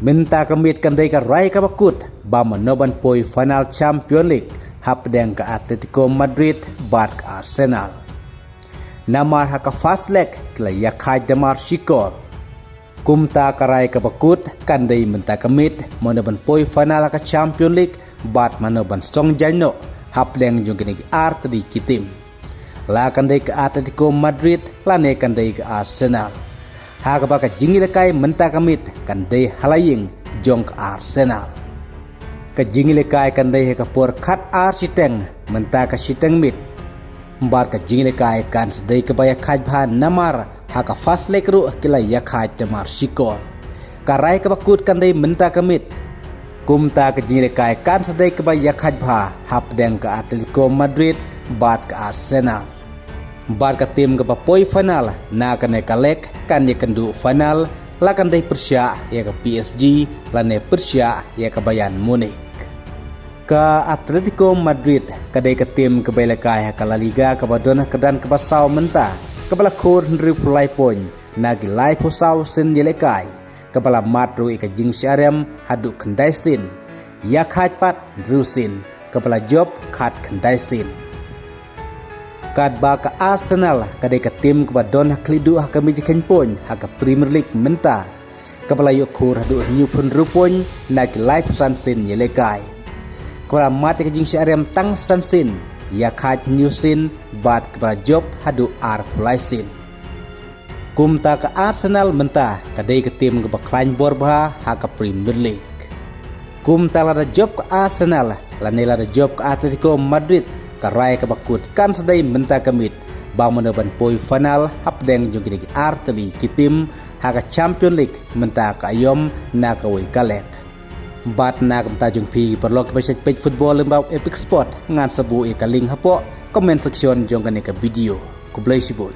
minta kemit kan dai ka rai ka bakut bam noban poi final Champions League hap deng ka Atletico Madrid bat ka Arsenal namar ha ka fast leg kla yakhai damar shikor kumta ka rai ka bakut kan dai minta kemit monoban poi final ka Champions League bat manoban song jano hap deng jung kini art di kitim la kan dai ka Atletico Madrid la ne kan dai ka Arsenal Haga baka jingi lekai menta kamit kan dei halaying jong ka Arsenal. Ka jingi lekai kan dei ka por khat Arsenal menta ka siteng mit. Mbar ka jingi lekai kan sedei ka baya khaj bha namar haka fast lekru kila ya khaj temar sikor. Karai ka bakut kan dei menta kamit. Kumta ka jingi lekai kan sedei ka baya khaj bha hap deng ka Atletico Madrid bat ka Arsenal. Bar ka tim ka poi final na ka ne kalek kan ye kendu final la kan dai Persya ya ka PSG la ne Persya ya ka Bayern Munich ka Atletico Madrid ka dai ka tim ka bela kai ka La Liga ka badon ka dan ka basau menta ka bala khor nri pulai pon na gi lai pusau sin ye le kai ka bala matru ka jing syarem hadu kendai sin ya khat pat drusin ka bala job khat kendai sin kad ba ka Arsenal kadai ka tim ka badon haklidu ha kami jikan pon ha ka Premier League menta ka bala yo khur hadu new pun rupon na ki live san sin ye lekai ka bala mat ka jing syarem tang san sin ya khat new sin bat ka bala job hadu ar pulai sin kumta ka Arsenal menta kadai ka tim ka baklain borba ha ka Premier League kumta la job ka Arsenal la nela job ka Atletico Madrid karai ka bakut kan sedai menta kamit ba manoban poi final hap deng jong kini arteli kitim haka Champions League menta ka ayom na ka wei kalek bat na ka menta jong pi perlok ba page football lembau Epic Sport ngan sabu e ka link hapo comment section jong kani ka video ku blai sibun